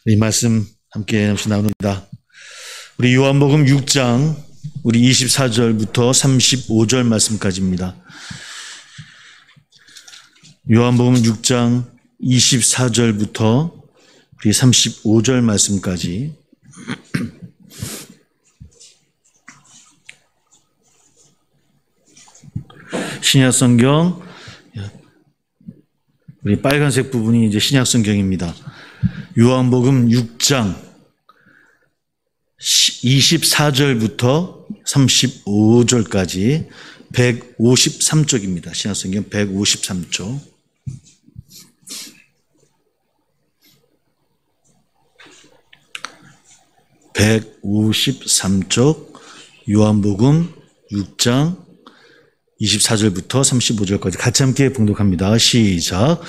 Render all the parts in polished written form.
이 말씀 함께 나눕니다. 우리 요한복음 6장 우리 24절부터 35절 말씀까지입니다. 요한복음 6장 24절부터 우리 35절 말씀까지. 신약성경 우리 빨간색 부분이 이제 신약성경입니다. 요한복음 6장 24절부터 35절까지 153쪽입니다. 신약성경 153쪽. 요한복음 6장 24절부터 35절까지 같이 함께 봉독합니다. 시작.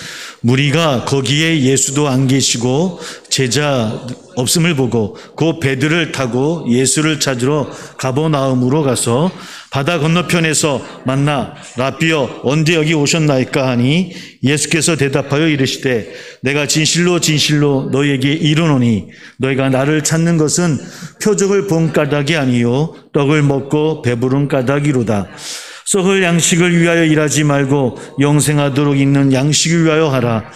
무리가 거기에 예수도 안 계시고 제자 없음을 보고 곧 배들을 타고 예수를 찾으러 가버나움으로 가서 바다 건너편에서 만나 라삐여 언제 여기 오셨나이까 하니 예수께서 대답하여 이르시되 내가 진실로 진실로 너희에게 이르노니 너희가 나를 찾는 것은 표적을 본 까닭이 아니요 떡을 먹고 배부른 까닭이로다. 썩을 양식을 위하여 일하지 말고 영생하도록 있는 양식을 위하여 하라.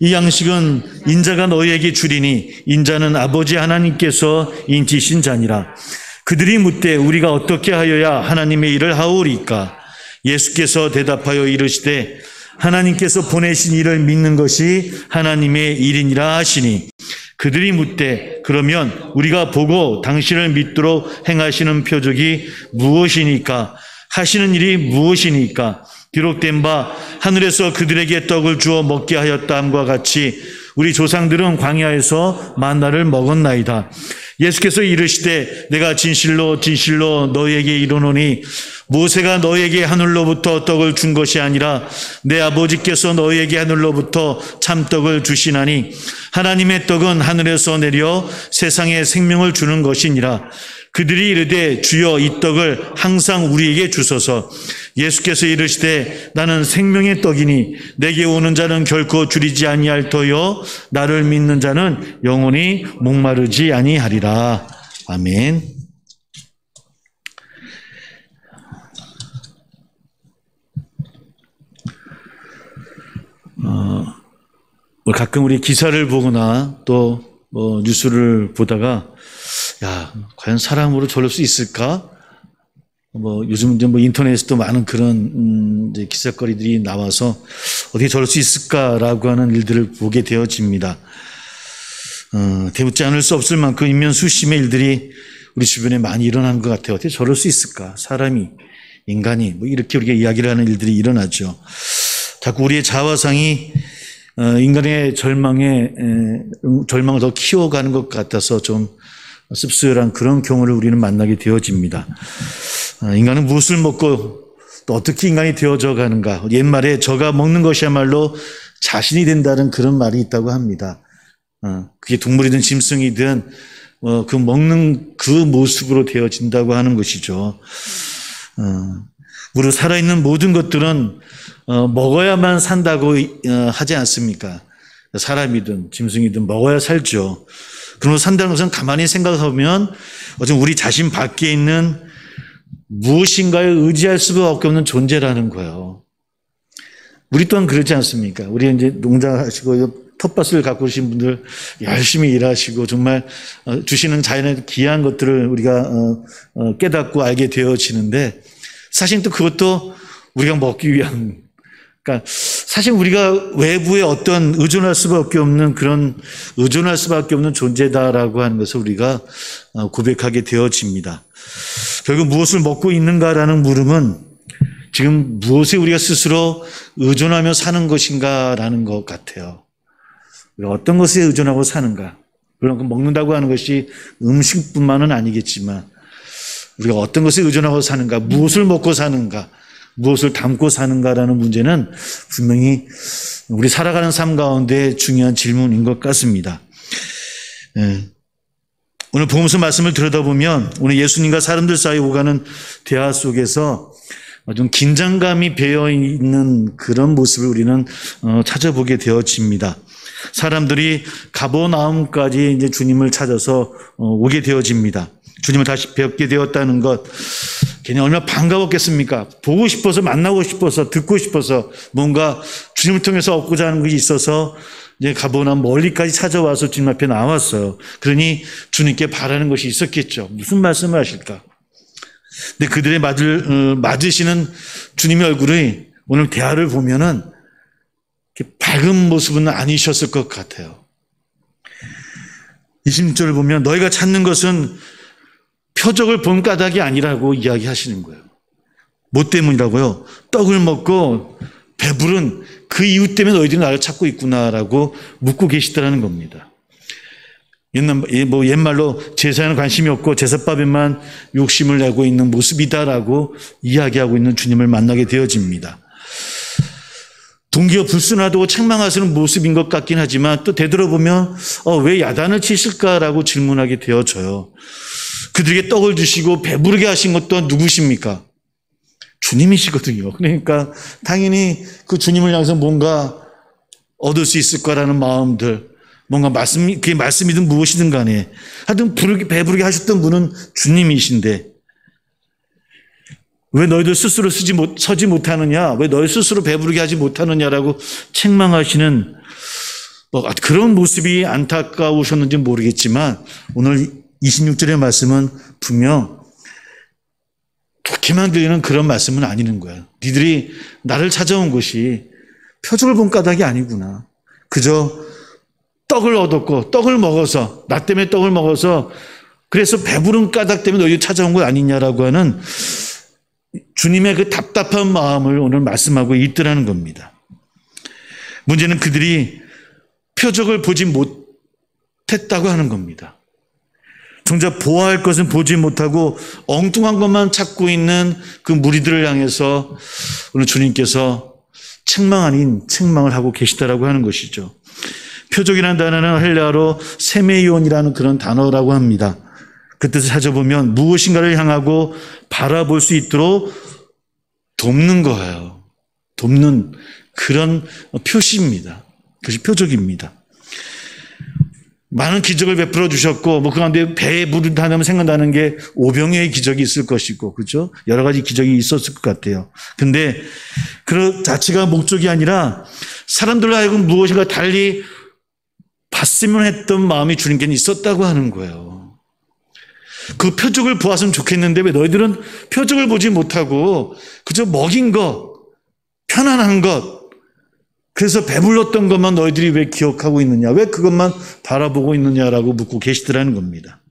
이 양식은 인자가 너희에게 주리니 인자는 아버지 하나님께서 인치신 자니라. 그들이 묻되 우리가 어떻게 하여야 하나님의 일을 하오리까? 예수께서 대답하여 이르시되 하나님께서 보내신 일을 믿는 것이 하나님의 일이니라 하시니 그들이 묻되 그러면 우리가 보고 당신을 믿도록 행하시는 표적이 무엇이니까? 하시는 일이 무엇이니까? 기록된 바 하늘에서 그들에게 떡을 주어 먹게 하였다함과 같이 우리 조상들은 광야에서 만나를 먹었나이다. 예수께서 이르시되 내가 진실로 진실로 너희에게 이르노니 모세가 너희에게 하늘로부터 떡을 준 것이 아니라 내 아버지께서 너희에게 하늘로부터 참떡을 주시나니 하나님의 떡은 하늘에서 내려 세상에 생명을 주는 것이니라. 그들이 이르되 주여 이 떡을 항상 우리에게 주소서. 예수께서 이르시되 나는 생명의 떡이니 내게 오는 자는 결코 줄이지 아니할 터요 나를 믿는 자는 영원히 목마르지 아니하리라. 아멘. 가끔 우리 기사를 보거나 또 뉴스를 보다가 야, 과연 사람으로 저럴 수 있을까? 요즘 이제 인터넷에도 많은 그런 이제 기사거리들이 나와서 어떻게 저럴 수 있을까라고 하는 일들을 보게 되어집니다. 대묻지 않을 수 없을 만큼 인면수심의 일들이 우리 주변에 많이 일어나는 것 같아요. 어떻게 저럴 수 있을까? 사람이, 인간이 이렇게 우리가 이야기를 하는 일들이 일어나죠. 자꾸 우리의 자화상이 인간의 절망을 더 키워가는 것 같아서 좀 씁쓸한 그런 경우를 우리는 만나게 되어집니다. 인간은 무엇을 먹고 또 어떻게 인간이 되어져 가는가. 옛말에 저가 먹는 것이야말로 자신이 된다는 그런 말이 있다고 합니다. 그게 동물이든 짐승이든 그 먹는 그 모습으로 되어진다고 하는 것이죠. 우리 살아있는 모든 것들은 먹어야만 산다고 하지 않습니까? 사람이든 짐승이든 먹어야 살죠. 그러므로 산다는 것은 가만히 생각하면 어쩌면 우리 자신 밖에 있는 무엇인가에 의지할 수밖에 없는 존재라는 거예요. 우리 또한 그렇지 않습니까? 우리 이제 농장하시고 텃밭을 갖고 오신 분들 열심히 일하시고 정말 주시는 자연의 귀한 것들을 우리가 깨닫고 알게 되어지는데 사실 또 그것도 우리가 먹기 위한 그러니까 사실 우리가 외부에 어떤 의존할 수밖에 없는 그런 의존할 수밖에 없는 존재다라고 하는 것을 우리가 고백하게 되어집니다. 결국 무엇을 먹고 있는가라는 물음은 지금 무엇에 우리가 스스로 의존하며 사는 것인가라는 것 같아요. 우리가 어떤 것에 의존하고 사는가. 물론 먹는다고 하는 것이 음식뿐만은 아니겠지만 우리가 어떤 것에 의존하고 사는가, 무엇을 먹고 사는가, 무엇을 담고 사는가라는 문제는 분명히 우리 살아가는 삶 가운데 중요한 질문인 것 같습니다. 오늘 복음서 말씀을 들여다보면 오늘 예수님과 사람들 사이 오가는 대화 속에서 좀 긴장감이 배어있는 그런 모습을 우리는 찾아보게 되어집니다. 사람들이 가버나움까지 이제 주님을 찾아서 오게 되어집니다. 주님을 다시 뵙게 되었다는 것, 걔네 얼마나 반가웠겠습니까? 보고 싶어서, 만나고 싶어서, 듣고 싶어서, 뭔가 주님을 통해서 얻고자 하는 것이 있어서 이제 가버나움 멀리까지 찾아와서 주님 앞에 나왔어요. 그러니 주님께 바라는 것이 있었겠죠. 무슨 말씀을 하실까? 근데 그들의 맞으시는 주님의 얼굴이 오늘 대화를 보면은 밝은 모습은 아니셨을 것 같아요. 26절을 보면 너희가 찾는 것은 표적을 본 까닭이 아니라고 이야기하시는 거예요. 뭐 때문이라고요? 떡을 먹고 배부른 그 이유 때문에 너희들이 나를 찾고 있구나라고 묻고 계시더라는 겁니다. 옛말로 제사에는 관심이 없고 제사밥에만 욕심을 내고 있는 모습이다라고 이야기하고 있는 주님을 만나게 되어집니다. 동기가 불순하다고 책망하시는 모습인 것 같긴 하지만 또 되돌아보면 왜 야단을 치실까라고 질문하게 되어져요. 그들에게 떡을 주시고 배부르게 하신 것도 누구십니까? 주님이시거든요. 그러니까 당연히 그 주님을 향해서 뭔가 얻을 수 있을 거라는 마음들, 뭔가 그게 말씀이든 무엇이든 간에 하여튼 배부르게 하셨던 분은 주님이신데 왜 너희들 스스로 서지 못하느냐? 왜 너희 스스로 배부르게 하지 못하느냐라고 책망하시는 그런 모습이 안타까우셨는지 모르겠지만 오늘 26절의 말씀은 분명 좋게만 들리는 그런 말씀은 아니는 거예요. 니들이 나를 찾아온 것이 표적을 본 까닭이 아니구나. 그저 떡을 얻었고 떡을 먹어서 나 때문에 떡을 먹어서 그래서 배부른 까닭 때문에 너희들 찾아온 것 아니냐라고 하는 주님의 그 답답한 마음을 오늘 말씀하고 있더라는 겁니다. 문제는 그들이 표적을 보지 못했다고 하는 겁니다. 정작 보아할 것은 보지 못하고 엉뚱한 것만 찾고 있는 그 무리들을 향해서 오늘 주님께서 책망 아닌 책망을 하고 계시다라고 하는 것이죠. 표적이라는 단어는 헬라어로 세메이온이라는 그런 단어라고 합니다. 그 뜻을 찾아보면 무엇인가를 향하고 바라볼 수 있도록 돕는 거예요. 돕는 그런 표시입니다. 그것이 표적입니다. 많은 기적을 베풀어 주셨고, 그 가운데 배에 물을 다 넣으면 생각나는 게 오병이어의 기적이 있을 것이고, 그렇죠? 여러 가지 기적이 있었을 것 같아요. 근데 그 자체가 목적이 아니라 사람들로 하여금 무엇인가 달리 봤으면 했던 마음이 주님께는 있었다고 하는 거예요. 그 표적을 보았으면 좋겠는데 왜 너희들은 표적을 보지 못하고 그저 먹인 것, 편안한 것, 그래서 배불렀던 것만 너희들이 왜 기억하고 있느냐? 왜 그것만 바라보고 있느냐라고 묻고 계시더라는 겁니다.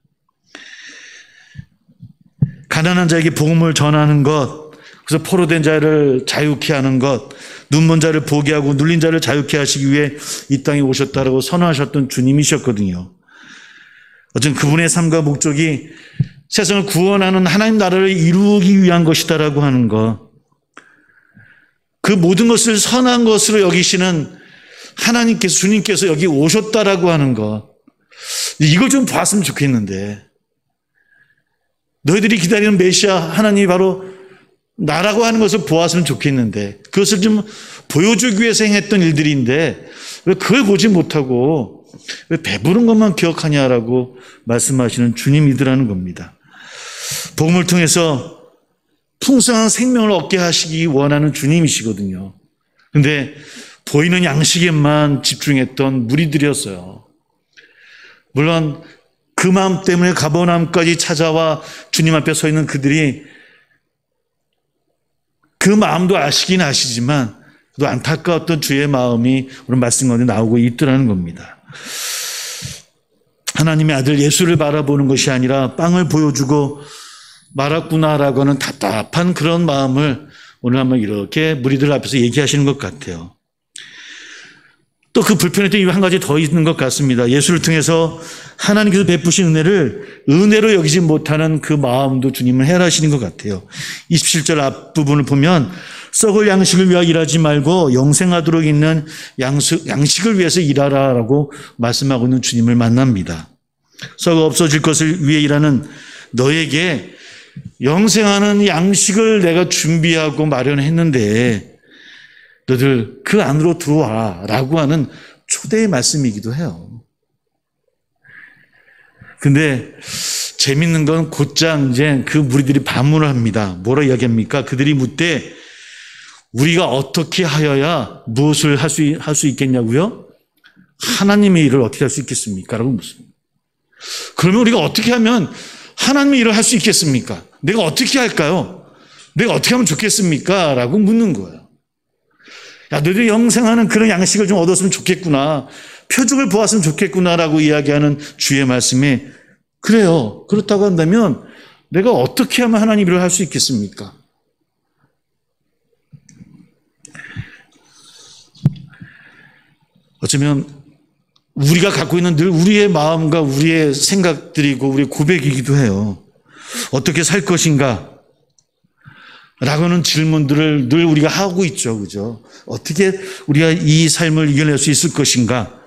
가난한 자에게 복음을 전하는 것, 그래서 포로된 자를 자유케 하는 것, 눈먼 자를 보게 하고 눌린 자를 자유케 하시기 위해 이 땅에 오셨다라고 선언하셨던 주님이셨거든요. 어쨌든 그분의 삶과 목적이 세상을 구원하는 하나님 나라를 이루기 위한 것이다라고 하는 것, 그 모든 것을 선한 것으로 여기시는 하나님께서, 주님께서 여기 오셨다라고 하는 것, 이걸 좀 봤으면 좋겠는데, 너희들이 기다리는 메시아 하나님이 바로 나라고 하는 것을 보았으면 좋겠는데, 그것을 좀 보여주기 위해서 행했던 일들인데 왜 그걸 보지 못하고 왜 배부른 것만 기억하냐라고 말씀하시는 주님이더라는 겁니다. 복음을 통해서 풍성한 생명을 얻게 하시기 원하는 주님이시거든요. 그런데 보이는 양식에만 집중했던 무리들이었어요. 물론 그 마음 때문에 가버나움까지 찾아와 주님 앞에 서 있는 그들이 그 마음도 아시긴 아시지만 또 안타까웠던 주의 마음이 오늘 말씀 가운데 나오고 있더라는 겁니다. 하나님의 아들 예수를 바라보는 것이 아니라 빵을 보여주고 말았구나라고 하는 답답한 그런 마음을 오늘 한번 이렇게 무리들 앞에서 얘기하시는 것 같아요. 또 그 불편했던 이유 한 가지 더 있는 것 같습니다. 예수를 통해서 하나님께서 베푸신 은혜를 은혜로 여기지 못하는 그 마음도 주님은 해하시는 것 같아요. 27절 앞부분을 보면 썩을 양식을 위하여 일하지 말고 영생하도록 있는 양식을 위해서 일하라라고 말씀하고 있는 주님을 만납니다. 썩어 없어질 것을 위해 일하는 너에게 영생하는 양식을 내가 준비하고 마련했는데 너들 그 안으로 들어와 라고 하는 초대의 말씀이기도 해요. 근데 재밌는 건 곧장 이제 그 무리들이 반문을 합니다. 뭐라 이야기합니까? 그들이 묻되 우리가 어떻게 하여야 무엇을 할 수 있겠냐고요? 하나님의 일을 어떻게 할 수 있겠습니까? 라고 묻습니다. 그러면 우리가 어떻게 하면 하나님의 일을 할 수 있겠습니까? 내가 어떻게 할까요? 내가 어떻게 하면 좋겠습니까? 라고 묻는 거예요. 야, 너희들이 영생하는 그런 양식을 좀 얻었으면 좋겠구나. 표적을 보았으면 좋겠구나라고 이야기하는 주의 말씀에 그래요. 그렇다고 한다면 내가 어떻게 하면 하나님 일을 할 수 있겠습니까? 어쩌면 우리가 갖고 있는 늘 우리의 마음과 우리의 생각들이고 우리의 고백이기도 해요. 어떻게 살 것인가? 라고는 질문들을 늘 우리가 하고 있죠. 그죠? 어떻게 우리가 이 삶을 이겨낼 수 있을 것인가?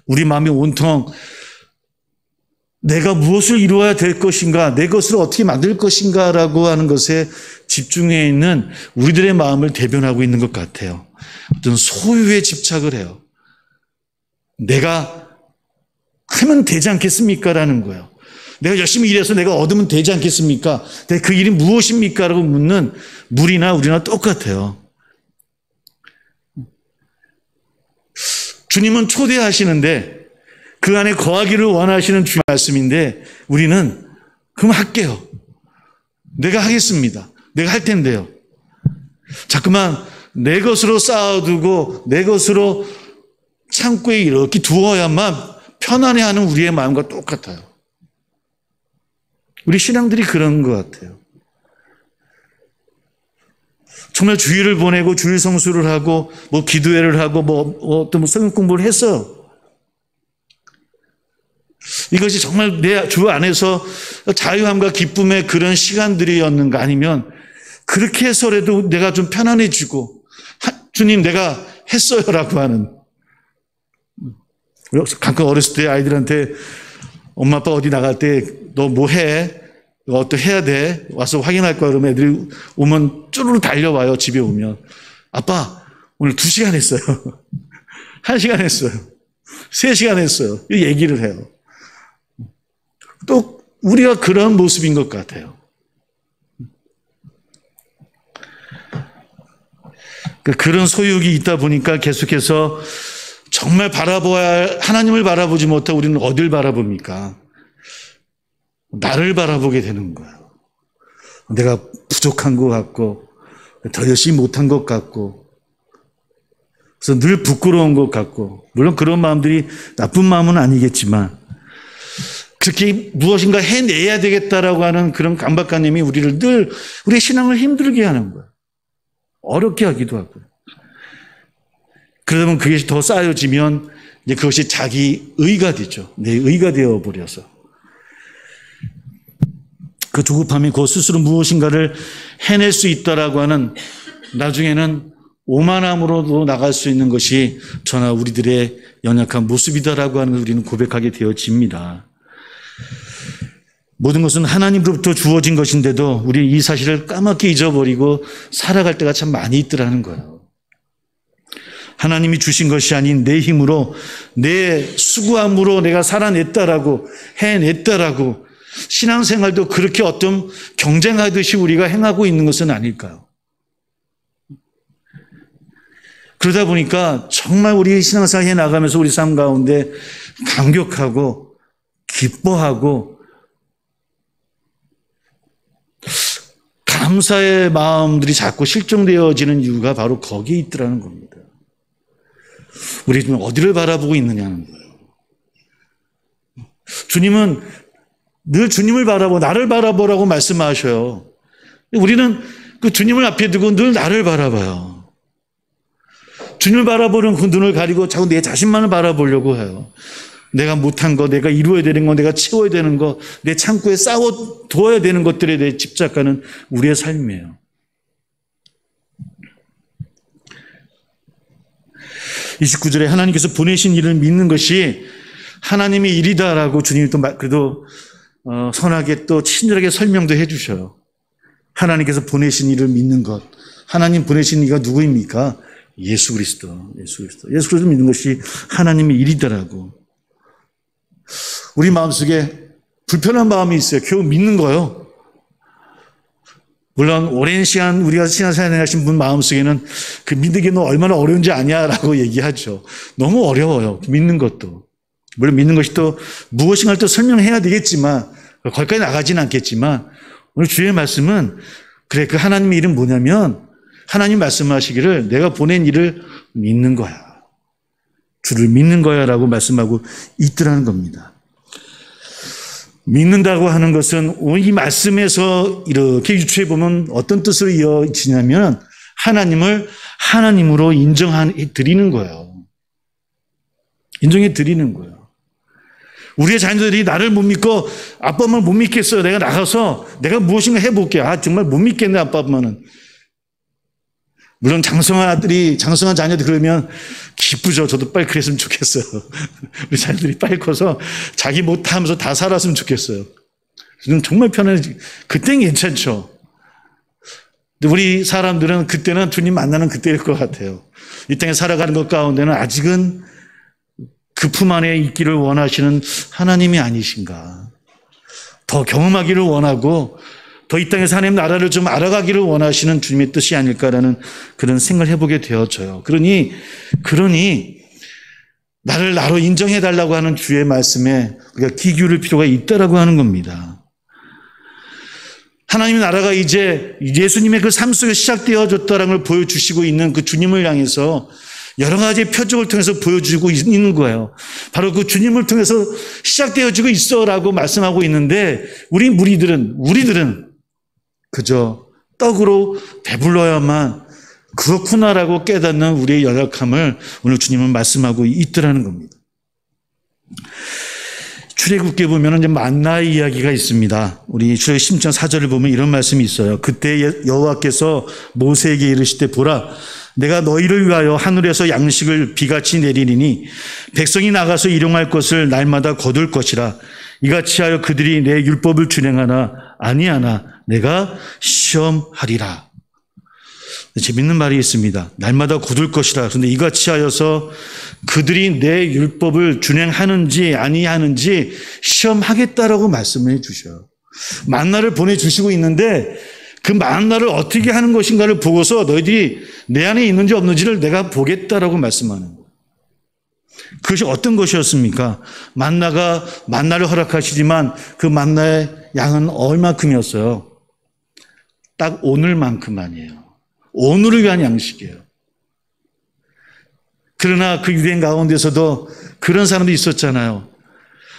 우리 마음이 온통 내가 무엇을 이루어야 될 것인가? 내 것을 어떻게 만들 것인가? 라고 하는 것에 집중해 있는 우리들의 마음을 대변하고 있는 것 같아요. 어떤 소유에 집착을 해요. 내가 하면 되지 않겠습니까? 라는 거예요. 내가 열심히 일해서 내가 얻으면 되지 않겠습니까? 그 일이 무엇입니까? 라고 묻는 무리나 우리나 똑같아요. 주님은 초대하시는데 그 안에 거하기를 원하시는 주의 말씀인데 우리는 그럼 할게요. 내가 하겠습니다. 내가 할 텐데요. 자꾸만 내 것으로 쌓아두고 내 것으로 창고에 이렇게 두어야만 편안해하는 우리의 마음과 똑같아요. 우리 신앙들이 그런 것 같아요. 정말 주일을 보내고 주일 성수를 하고 뭐 기도회를 하고 어떤 성경 공부를 했어요. 이것이 정말 내 주 안에서 자유함과 기쁨의 그런 시간들이었는가 아니면 그렇게 해서라도 내가 좀 편안해지고 주님 내가 했어요라고 하는 가끔 어렸을 때 아이들한테 엄마 아빠 어디 나갈 때 너 뭐 해? 너 어떻게 해야 돼? 와서 확인할 거야. 그러면 애들이 오면 쪼르르 달려와요. 집에 오면. 아빠 오늘 2시간 했어요. 1시간 했어요. 3시간 했어요. 이 얘기를 해요. 또 우리가 그런 모습인 것 같아요. 그런 소욕이 있다 보니까 계속해서 정말 하나님을 바라보지 못하고 우리는 어딜 바라봅니까? 나를 바라보게 되는 거예요. 내가 부족한 것 같고 더 열심히 못한 것 같고 그래서 늘 부끄러운 것 같고 물론 그런 마음들이 나쁜 마음은 아니겠지만 그렇게 무엇인가 해내야 되겠다라고 하는 그런 강박관념이 우리를 늘 우리의 신앙을 힘들게 하는 거예요. 어렵게 하기도 하고요. 그러다 보면 그것이 더 쌓여지면 이제 그것이 자기 의가 되죠. 내 의가 되어버려서. 그 조급함이 그 스스로 무엇인가를 해낼 수 있다라고 하는 나중에는 오만함으로도 나갈 수 있는 것이 저나 우리들의 연약한 모습이다라고 하는 걸 우리는 고백하게 되어집니다. 모든 것은 하나님으로부터 주어진 것인데도 우리 이 사실을 까맣게 잊어버리고 살아갈 때가 참 많이 있더라는 거예요. 하나님이 주신 것이 아닌 내 힘으로 내 수고함으로 내가 살아냈다라고 해냈다라고 신앙생활도 그렇게 어떤 경쟁하듯이 우리가 행하고 있는 것은 아닐까요? 그러다 보니까 정말 우리 신앙생활 해나가면서 우리 삶 가운데 감격하고 기뻐하고 감사의 마음들이 자꾸 실종되어지는 이유가 바로 거기에 있더라는 겁니다. 우리 지금 어디를 바라보고 있느냐는 거예요. 주님은 늘 주님을 바라보고 나를 바라보라고 말씀하셔요. 우리는 그 주님을 앞에 두고 늘 나를 바라봐요. 주님을 바라보는 그 눈을 가리고 자꾸 내 자신만을 바라보려고 해요. 내가 못한 거, 내가 이루어야 되는 거, 내가 채워야 되는 거, 내 창고에 쌓아두어야 되는 것들에 대해 집착하는 우리의 삶이에요. (29절에) 하나님께서 보내신 일을 믿는 것이 하나님의 일이다라고 주님이 또 그래도 선하게 또 친절하게 설명도 해주셔요. 하나님께서 보내신 일을 믿는 것. 하나님 보내신 이가 누구입니까? 예수 그리스도. 예수 그리스도 믿는 것이 하나님의 일이더라고. 우리 마음속에 불편한 마음이 있어요. 겨우 믿는 거요. 물론 오랜 시간 우리가 신앙생활 하신 분 마음속에는 그 믿는 게 너 얼마나 어려운지 아냐라고 얘기하죠. 너무 어려워요. 믿는 것도. 물론 믿는 것이 또 무엇인가를 또 설명해야 되겠지만 거기까지 나가지는 않겠지만 오늘 주의 말씀은 그래 그 하나님의 일은 뭐냐면 하나님 말씀하시기를 내가 보낸 일을 믿는 거야. 주를 믿는 거야 라고 말씀하고 있더라는 겁니다. 믿는다고 하는 것은 이 말씀에서 이렇게 유추해 보면 어떤 뜻으로 이어지냐면 하나님을 하나님으로 인정해 드리는 거예요. 인정해 드리는 거예요. 우리의 자녀들이 나를 못 믿고 아빠 엄마를 못 믿겠어요. 내가 나가서 내가 무엇인가 해볼게. 정말 못 믿겠네 아빠 엄마는. 물론 장성한 자녀들 그러면 기쁘죠. 저도 빨리 그랬으면 좋겠어요. 우리 자녀들이 빨리 커서 자기 못하면서 다 살았으면 좋겠어요. 정말 편안해지. 그때는 괜찮죠. 근데 우리 사람들은 그때는 주님 만나는 그때일 것 같아요. 이 땅에 살아가는 것 가운데는 아직은 그 품 안에 있기를 원하시는 하나님이 아니신가. 더 경험하기를 원하고 더 이 땅에서 하나님 나라를 좀 알아가기를 원하시는 주님의 뜻이 아닐까라는 그런 생각을 해보게 되어져요. 그러니 나를 나로 인정해달라고 하는 주의 말씀에 우리가 귀 기울일 필요가 있다라고 하는 겁니다. 하나님의 나라가 이제 예수님의 그 삶 속에 시작되어졌다는 걸 보여주시고 있는 그 주님을 향해서 여러 가지 표적을 통해서 보여주고 있는 거예요. 바로 그 주님을 통해서 시작되어지고 있어라고 말씀하고 있는데 우리들은 그저 떡으로 배불러야만 그렇구나라고 깨닫는 우리의 연약함을 오늘 주님은 말씀하고 있더라는 겁니다. 출애굽기에 보면 이제 만나의 이야기가 있습니다. 우리 출애굽기 10장 4절을 보면 이런 말씀이 있어요. 그때 여호와께서 모세에게 이르시되 보라 내가 너희를 위하여 하늘에서 양식을 비같이 내리리니 백성이 나가서 일용할 것을 날마다 거둘 것이라 이같이 하여 그들이 내 율법을 준행하나 아니하나 내가 시험하리라. 재밌는 말이 있습니다. 날마다 거둘 것이라. 그런데 이같이 하여서 그들이 내 율법을 준행하는지 아니하는지 시험하겠다라고 말씀해 주셔요. 만나를 보내주시고 있는데 그 만나를 어떻게 하는 것인가를 보고서 너희들이 내 안에 있는지 없는지를 내가 보겠다라고 말씀하는 거예요. 그것이 어떤 것이었습니까? 만나를 허락하시지만 그 만나의 양은 얼마큼이었어요? 딱 오늘만큼만이에요. 오늘을 위한 양식이에요. 그러나 그 유행 가운데서도 그런 사람도 있었잖아요.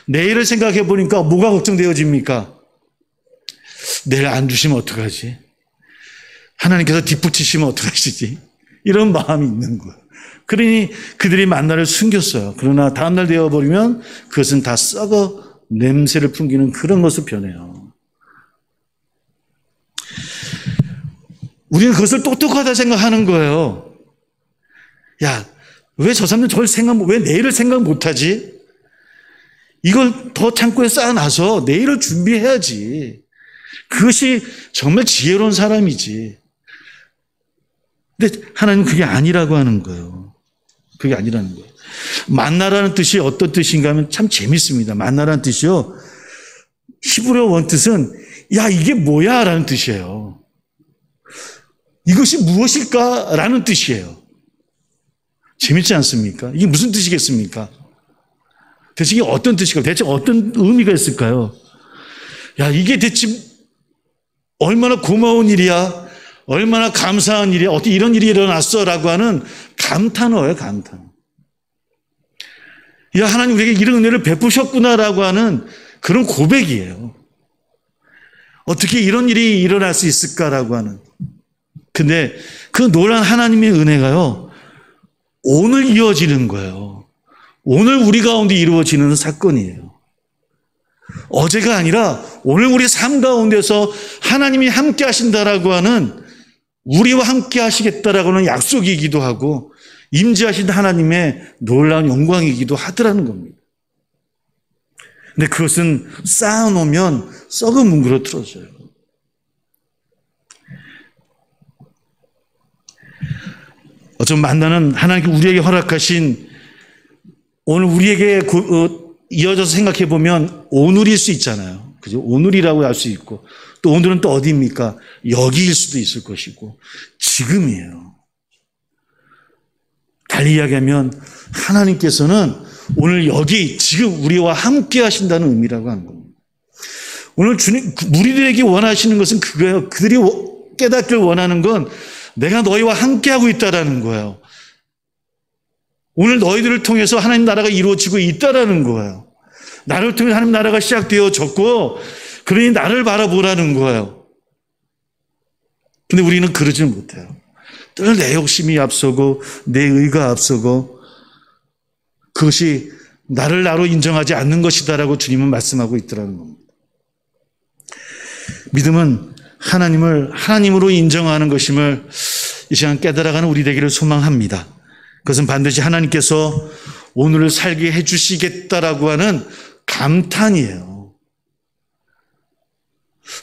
내일을 생각해 보니까 뭐가 걱정되어집니까? 내일 안 주시면 어떡하지? 하나님께서 뒷북치시면 어떡하시지? 이런 마음이 있는 거예요. 그러니 그들이 만나를 숨겼어요. 그러나 다음날 되어버리면 그것은 다 썩어 냄새를 풍기는 그런 것으로 변해요. 우리는 그것을 똑똑하다 생각하는 거예요. 야, 왜 저 사람들 왜 내일을 생각 못하지? 이걸 더 창고에 쌓아놔서 내일을 준비해야지. 그것이 정말 지혜로운 사람이지. 근데 하나님은 그게 아니라고 하는 거예요. 그게 아니라는 거예요. 만나라는 뜻이 어떤 뜻인가 하면 참 재밌습니다. 만나라는 뜻이요. 히브리어 원뜻은 야 이게 뭐야 라는 뜻이에요. 이것이 무엇일까 라는 뜻이에요. 재밌지 않습니까? 이게 무슨 뜻이겠습니까? 대체 이게 어떤 뜻일까? 대체 어떤 의미가 있을까요? 야 이게 대체 얼마나 고마운 일이야. 얼마나 감사한 일이야. 어떻게 이런 일이 일어났어 라고 하는 감탄어예요. 감탄. 야 하나님 우리에게 이런 은혜를 베푸셨구나라고 하는 그런 고백이에요. 어떻게 이런 일이 일어날 수 있을까라고 하는. 근데 그 놀란 하나님의 은혜가요. 오늘 이어지는 거예요. 오늘 우리 가운데 이루어지는 사건이에요. 어제가 아니라 오늘 우리 삶 가운데서 하나님이 함께 하신다라고 하는 우리와 함께 하시겠다라고 하는 약속이기도 하고 임재하신 하나님의 놀라운 영광이기도 하더라는 겁니다. 근데 그것은 쌓아놓으면 썩은 문구로 틀어져요. 어쩌면 만나는 하나님께 우리에게 허락하신 오늘 우리에게 이어져서 생각해 보면 오늘일 수 있잖아요. 그죠? 오늘이라고 할 수 있고 또 오늘은 또 어디입니까? 여기일 수도 있을 것이고 지금이에요. 달리 이야기하면 하나님께서는 오늘 여기 지금 우리와 함께 하신다는 의미라고 하는 겁니다. 오늘 주님 무리들에게 원하시는 것은 그거예요. 그들이 깨닫기를 원하는 건 내가 너희와 함께 하고 있다라는 거예요. 오늘 너희들을 통해서 하나님 나라가 이루어지고 있다라는 거예요. 나를 통해 하나님 나라가 시작되어졌고 그러니 나를 바라보라는 거예요. 근데 우리는 그러지 못해요. 늘 내 욕심이 앞서고 내 의가 앞서고 그것이 나를 나로 인정하지 않는 것이다라고 주님은 말씀하고 있더라는 겁니다. 믿음은 하나님을 하나님으로 인정하는 것임을 이 시간 깨달아가는 우리 되기를 소망합니다. 그것은 반드시 하나님께서 오늘을 살게 해주시겠다라고 하는 감탄이에요.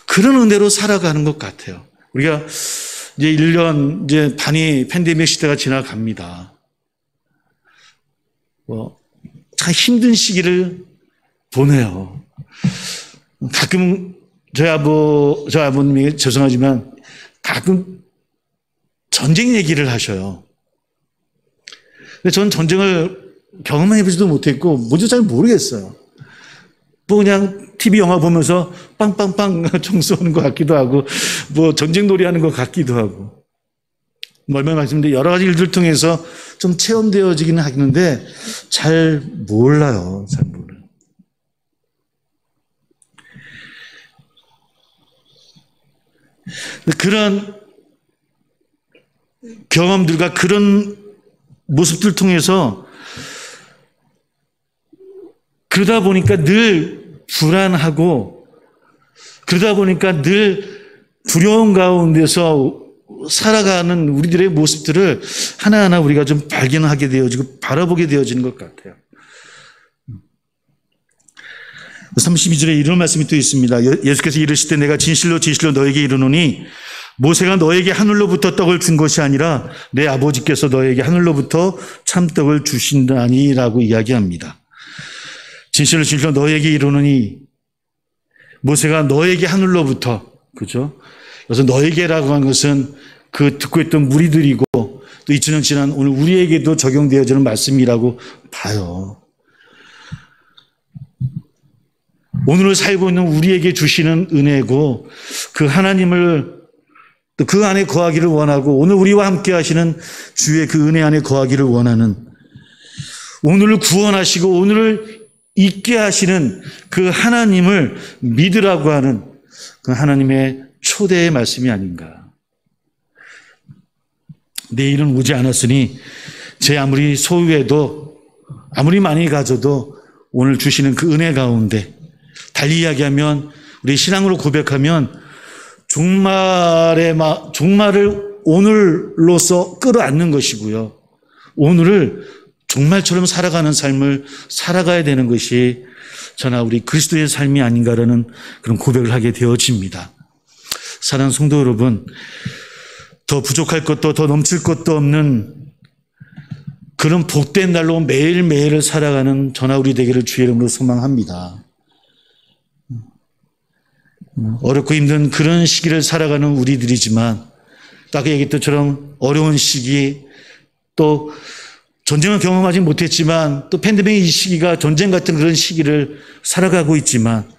그런 은혜로 살아가는 것 같아요. 우리가 이제 1년 이제 반이 팬데믹 시대가 지나갑니다. 참 힘든 시기를 보내요. 가끔 저희 아버님이 죄송하지만 가끔 전쟁 얘기를 하셔요. 근데 저는 전쟁을 경험해보지도 못했고 뭔지 잘 모르겠어요. 뭐 그냥 TV 영화 보면서 빵빵빵 총 쏘는 것 같기도 하고 뭐 전쟁놀이 하는 것 같기도 하고 얼마나 말씀인데 여러 가지 일들 통해서 좀 체험되어지기는 하겠는데 잘 몰라요. 잘 몰라요. 그런 경험들과 그런 모습들 통해서 그러다 보니까 늘 불안하고 그러다 보니까 늘 두려움 가운데서 살아가는 우리들의 모습들을 하나하나 우리가 좀 발견하게 되어지고 바라보게 되어지는 것 같아요. 32절에 이런 말씀이 또 있습니다. 예수께서 이르시되 내가 진실로 진실로 너에게 이르노니 모세가 너에게 하늘로부터 떡을 준 것이 아니라 내 아버지께서 너에게 하늘로부터 참떡을 주신다니라고 이야기합니다. 진실로 진실로 너에게 이르노니 모세가 너에게 하늘로부터 그죠? 그래서 너에게라고 한 것은 그 듣고 있던 무리들이고 또 2000년 지난 오늘 우리에게도 적용되어지는 말씀이라고 봐요. 오늘을 살고 있는 우리에게 주시는 은혜고 그 하나님을 또 그 안에 거하기를 원하고 오늘 우리와 함께 하시는 주의 그 은혜 안에 거하기를 원하는 오늘을 구원하시고 오늘을 있게 하시는 그 하나님을 믿으라고 하는 그 하나님의 초대의 말씀이 아닌가. 내일은 오지 않았으니 제 아무리 소유해도 아무리 많이 가져도 오늘 주시는 그 은혜 가운데 달리 이야기하면 우리 신앙으로 고백하면 종말을 오늘로서 끌어안는 것이고요. 오늘을 종말처럼 살아가는 삶을 살아가야 되는 것이 저나 우리 그리스도의 삶이 아닌가라는 그런 고백을 하게 되어집니다. 사랑하는 성도 여러분, 더 부족할 것도 더 넘칠 것도 없는 그런 복된 날로 매일매일을 살아가는 저나 우리 되기를 주의 이름으로 소망합니다. 어렵고 힘든 그런 시기를 살아가는 우리들이지만 아까 얘기했던 것처럼 어려운 시기 또 전쟁을 경험하지 못했지만 또 팬데믹 이 시기가 전쟁 같은 그런 시기를 살아가고 있지만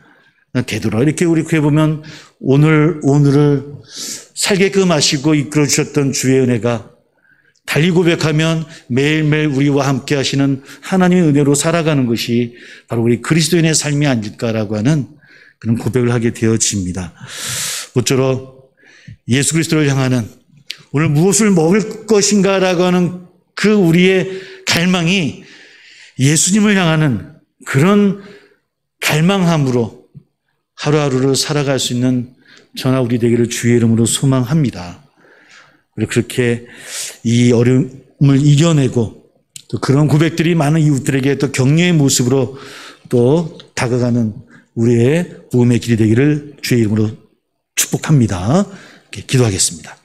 되돌아 이렇게 우리 해보면 오늘을 살게끔 하시고 이끌어 주셨던 주의 은혜가 달리 고백하면 매일매일 우리와 함께 하시는 하나님의 은혜로 살아가는 것이 바로 우리 그리스도인의 삶이 아닐까라고 하는 그런 고백을 하게 되어집니다. 모쪼록 예수 그리스도를 향하는 오늘 무엇을 먹을 것인가라고 하는 그 우리의 갈망이 예수님을 향하는 그런 갈망함으로 하루하루를 살아갈 수 있는 저나 우리 되기를 주의 이름으로 소망합니다. 그리고 그렇게 이 어려움을 이겨내고 또 그런 고백들이 많은 이웃들에게 또 격려의 모습으로 또 다가가는 우리의 복음의 길이 되기를 주의 이름으로 축복합니다. 기도하겠습니다.